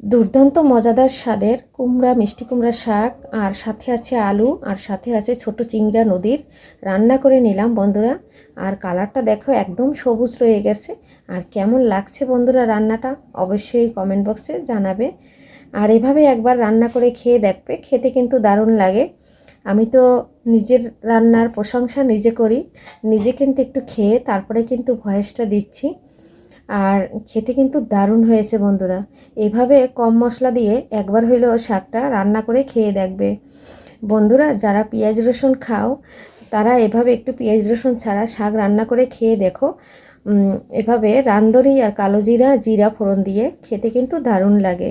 দুর্দান্ত মজাদার স্বাদের কুমড়া মিষ্টি কুমড়া শাক আর সাথে আছে আলু আর সাথে আছে ছোট চিংড়া নদীর রান্না করে নিলাম বন্ধুরা। আর কালারটা দেখো একদম সবুজ রয়ে গেছে। আর কেমন লাগছে বন্ধুরা রান্নাটা অবশ্যই কমেন্ট বক্সে জানাবে। আর এভাবে একবার রান্না করে খেয়ে দেখবে, খেতে কিন্তু দারুণ লাগে। আমি তো নিজের রান্নার প্রশংসা নিজে করি, নিজে কিন্তু একটু খেয়ে তারপরে কিন্তু ভয়েসটা দিচ্ছি। আর খেতে কিন্তু দারুণ হয়েছে বন্ধুরা। এভাবে কম মশলা দিয়ে একবার হইলেও শাকটা রান্না করে খেয়ে দেখবে বন্ধুরা। যারা পেঁয়াজ রসুন খাও তারা এভাবে একটু পেঁয়াজ রসুন ছাড়া শাক রান্না করে খেয়ে দেখো। এভাবে রান্দরি আর কালো জিরা জিরা ফোড়ন দিয়ে খেতে কিন্তু দারুণ লাগে।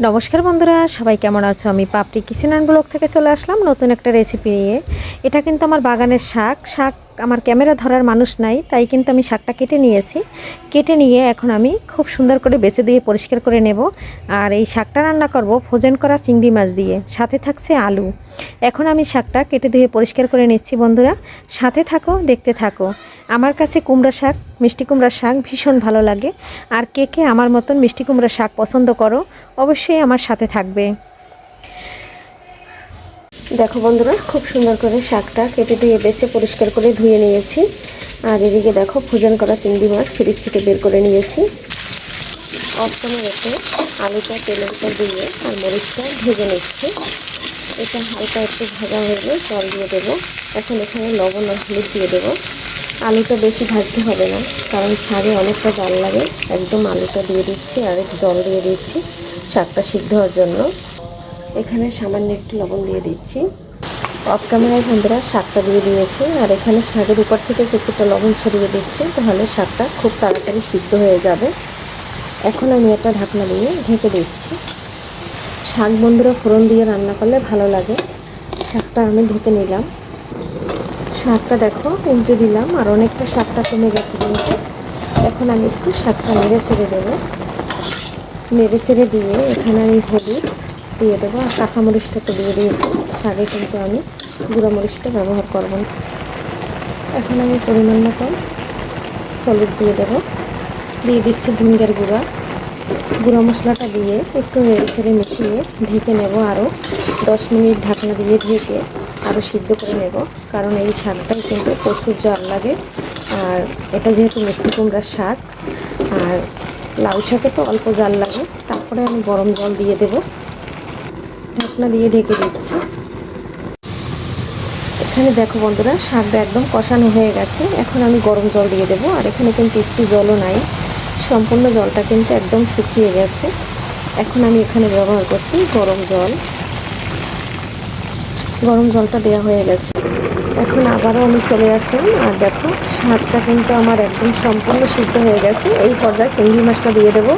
নমস্কার বন্ধুরা, সবাই কেমন আছো? আমি পাপড়ি কিচেন অ্যান্ড ব্লগ থেকে চলে আসলাম নতুন একটা রেসিপি নিয়ে। এটা কিন্তু আমার বাগানের শাক। আমার ক্যামেরা ধরার মানুষ নাই, তাই কিন্তু আমি শাকটা কেটে নিয়েছি। কেটে নিয়ে এখন আমি খুব সুন্দর করে বেছে দিয়ে পরিষ্কার করে নেব। আর এই শাকটা রান্না করব ফ্রোজেন করা চিংড়ি মাছ দিয়ে, সাথে থাকছে আলু। এখন আমি শাকটা কেটে ধুয়ে পরিষ্কার করে নিচ্ছি বন্ধুরা, সাথে থাকো, দেখতে থাকো। আমার কাছে কুমড়া শাক, মিষ্টি কুমড়া শাক ভীষণ ভালো লাগে। আর কে কে আমার মতন মিষ্টি কুমড়া শাক পছন্দ করো অবশ্যই আমার সাথে থাকবে। দেখো বন্ধুরা, খুব সুন্দর করে শাকটা কেটে ধুয়ে বেছে পরিষ্কার করে ধুয়ে নিয়েছি। আর এদিকে দেখো ফ্রোজেন করা চিংড়ি মাছ ফ্রিজ থেকে বের করে নিয়েছি। অফনে রেখে আলুটা তেলের উপর দিয়ে আর মরিচটা ভেজে নিচ্ছি। এটা হালকা একটু ভাজা হয়ে গেলে জল দিয়ে দেবো। এখন এখানে লবণ আর হলুদ দিয়ে দেবো। আলুটা বেশি ভাজতে হবে না, কারণ শাকে অনেকটা জল লাগে। একদম আলুটা দিয়ে দিচ্ছি আর জল দিয়ে দিচ্ছি শাকটা সিদ্ধ হওয়ার জন্য। এখানে সামান্য একটু লবণ দিয়ে দিচ্ছি। অফ ক্যামেরায় বন্ধুরা শাকটা দিয়ে দিয়েছি। আর এখানে শাকের উপর থেকে কিছুটা লবণ ছড়িয়ে দিচ্ছি, তাহলে শাকটা খুব তাড়াতাড়ি সিদ্ধ হয়ে যাবে। এখন আমি একটা ঢাকনা দিয়ে ঢেকে দিচ্ছি। শাক বন্ধুরা ফোড়ন দিয়ে রান্না করলে ভালো লাগে। শাকটা আমি ঢেকে নিলাম। শাকটা দেখো উল্টে দিলাম, আর অনেকটা শাকটা কমে গেছে কিন্তু। এখন আমি একটু শাকটা নেড়ে ছেড়ে দেবো। নেড়ে ছেড়ে দিয়ে এখানে আমি হলুদ দিয়ে দেবো, আর কাঁচামরিচটা তো দিয়ে দিয়েছি। শাকে কিন্তু আমি গুঁড়ো মরিচটা ব্যবহার করব না। এখন আমি পরিমাণ মতন হলুদ দিয়ে দেবো। দিয়ে দিচ্ছি ভিনেগার গুঁড়া। গুঁড়ো মশলাটা দিয়ে একটু নেড়ে ছেড়ে মিশিয়ে ঢেকে নেব। আরও 10 মিনিট ঢাকনা দিয়ে ঢেকে আরও সিদ্ধ করে নেব, কারণ এই শাকটাই কিন্তু প্রচুর জল লাগে। আর এটা যেহেতু মিষ্টি কুমড়ার শাক, আর লাউ শাকে তো অল্প জাল লাগে। তারপরে আমি গরম জল দিয়ে দেব। ঢাকনা দিয়ে ঢেকে দিচ্ছি। এখানে দেখো বন্ধুরা শাকটা একদম কষানো হয়ে গেছে। এখন আমি গরম জল দিয়ে দেব। আর এখানে কিন্তু একটু জলও নাই, সম্পূর্ণ জলটা কিন্তু একদম শুকিয়ে গেছে। এখন আমি এখানে ব্যবহার করছি গরম জল। গরম জলটা দেওয়া হয়ে গেছে। এখন আবারও আমি চলে আসলাম। আর দেখো শাকটা কিন্তু আমার একদম সম্পূর্ণ সিদ্ধ হয়ে গেছে। এই পর্যায়ে চিংড়ি মাছটা দিয়ে দেবো।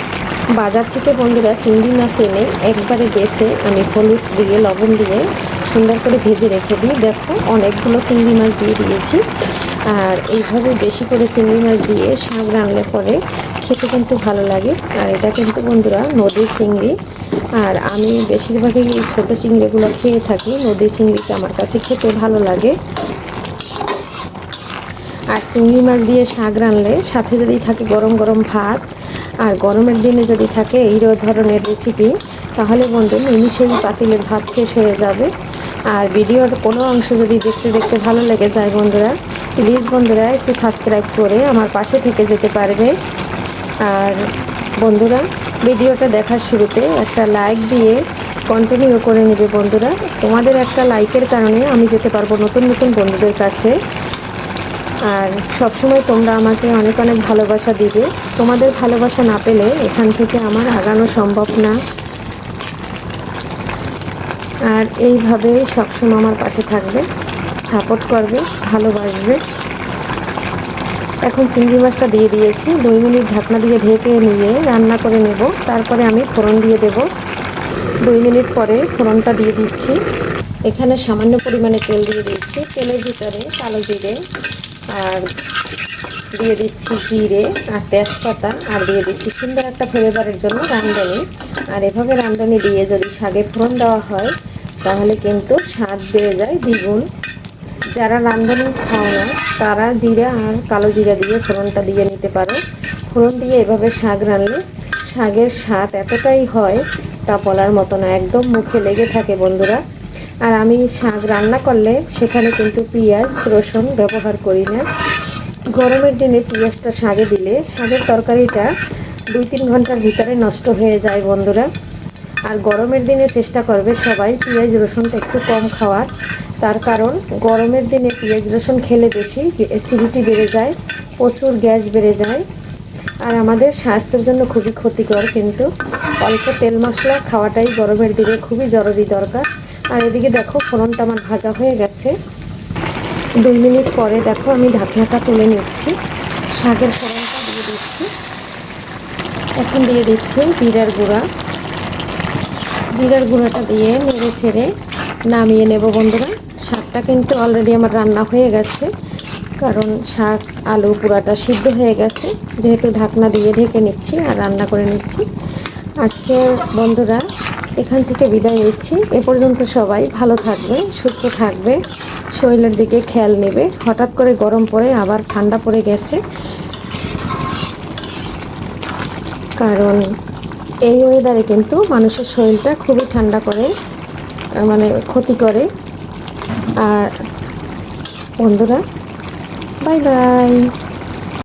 বাজার থেকে বন্ধুরা চিংড়ি মাছ এনে একবারে বেছে আমি হলুদ দিয়ে লবণ দিয়ে সুন্দর করে ভেজে রেখে দিই। দেখো অনেকগুলো চিংড়ি মাছ দিয়ে দিয়েছি। আর এইভাবে বেশি করে চিংড়ি মাছ দিয়ে শাক রান্নার পরে খেতে কিন্তু ভালো লাগে। আর এটা কিন্তু বন্ধুরা নদীর চিংড়ি। আর আমি বেশিরভাগই এই ছোটো চিংড়িগুলো খেয়ে থাকি। নদীর চিংড়িটা আমার কাছে খেতে ভালো লাগে। আর চিংড়ি মাছ দিয়ে শাক রানলে সাথে যদি থাকে গরম গরম ভাত, আর গরমের দিনে যদি থাকে এই ধরনের রেসিপি, তাহলে বন্ধু নিমিষেই পাতিলের ভাত শেষ হয়ে যাবে। আর ভিডিওর কোনো অংশ যদি দেখতে দেখতে ভালো লেগে যায় বন্ধুরা, প্লিজ বন্ধুরা একটু সাবস্ক্রাইব করে আমার পাশে থেকে যেতে পারবে। আর বন্ধুরা ভিডিওটা দেখার শুরুতে একটা লাইক দিয়ে কন্টিনিউ করে নেবে বন্ধুরা। তোমাদের একটা লাইকের কারণে আমি যেতে পারবো নতুন নতুন বন্ধুদের কাছে। আর সবসময় তোমরা আমাকে অনেক অনেক ভালোবাসা দিবে। তোমাদের ভালোবাসা না পেলে এখান থেকে আমার আগানো সম্ভব না। আর এইভাবেই সবসময় আমার পাশে থাকবে, সাপোর্ট করবে, ভালোবাসবে। এখন চিংড়ি মাছটা দিয়ে দিয়েছি। 2 মিনিট ঢাকনা দিয়ে ঢেকে নিয়ে রান্না করে নেব। তারপরে আমি ফোড়ন দিয়ে দেব। 2 মিনিট পরে ফোড়নটা দিয়ে দিচ্ছি। এখানে সামান্য পরিমাণে তেল দিয়ে দিচ্ছি। তেলের ভিতরে কালো জিরে আর দিয়ে দিচ্ছি জিরে আর তেজপাতা, আর দিয়ে দিচ্ছি সুন্দর একটা ফ্লেভারের জন্য রাঁধুনি। আর এভাবে রাঁধুনি দিয়ে যদি শাকে ফোড়ন দেওয়া হয় তাহলে কিন্তু স্বাদ বেড়ে যায় দ্বিগুণ। যারা রাঁধুনি খাও না তারা জিরা আর কালো জিরা দিয়ে ফোড়নটা দিয়ে নিতে পারো। ফোড়ন দিয়ে এভাবে শাক রাঁধলে শাকের স্বাদ এতটাই হয় তা বলার মতো না, একদম মুখে লেগে থাকে বন্ধুরা। আর আমি শাক রান্না করলে সেখানে কিন্তু পেঁয়াজ রসুন ব্যবহার করি না। গরমের দিনে পেঁয়াজটা শাকে দিলে শাকের তরকারিটা 2-3 ঘন্টার ভিতরে নষ্ট হয়ে যায় বন্ধুরা। আর গরমের দিনে চেষ্টা করবে সবাই পেঁয়াজ রসুনটা একটু কম খাওয়ার, তার কারণ গরমের দিনে পেঁয়াজ রসুন খেলে বেশি অ্যাসিডিটি বেড়ে যায়, প্রচুর গ্যাস বেড়ে যায়, আর আমাদের স্বাস্থ্যের জন্য খুবই ক্ষতিকর। কিন্তু অল্প তেল মশলা খাওয়াটাই গরমের দিনে খুবই জরুরি দরকার। আর এদিকে দেখো ফোড়নটা আমার ভাজা হয়ে গেছে। 2 মিনিট পরে দেখো আমি ঢাকনাটা তুলে নিচ্ছি, শাকের ফোড়নটা দিয়ে দিচ্ছি। এখন দিয়ে দিচ্ছি জিরার গুঁড়া। জিরার গুঁড়াটা দিয়ে নেড়ে ছেড়ে নামিয়ে নেব বন্ধুরা। শাকটা কিন্তু অলরেডি আমার রান্না হয়ে গেছে, কারণ শাক আলু পুরাটা সিদ্ধ হয়ে গেছে, যেহেতু ঢাকনা দিয়ে ঢেকে নিচ্ছি আর রান্না করে নিচ্ছি। আজকে বন্ধুরা এখান থেকে বিদায় নিচ্ছি। এ পর্যন্ত সবাই ভালো থাকবে, সুস্থ থাকবে, শরীরের দিকে খেয়াল নেবে। হঠাৎ করে গরম পড়ে আবার ঠান্ডা পড়ে গেছে, কারণ এই ওয়েদারে কিন্তু মানুষের শরীরটা খুবই ঠান্ডা করে, মানে ক্ষতি করে। আর বন্ধুরা বাই বাই।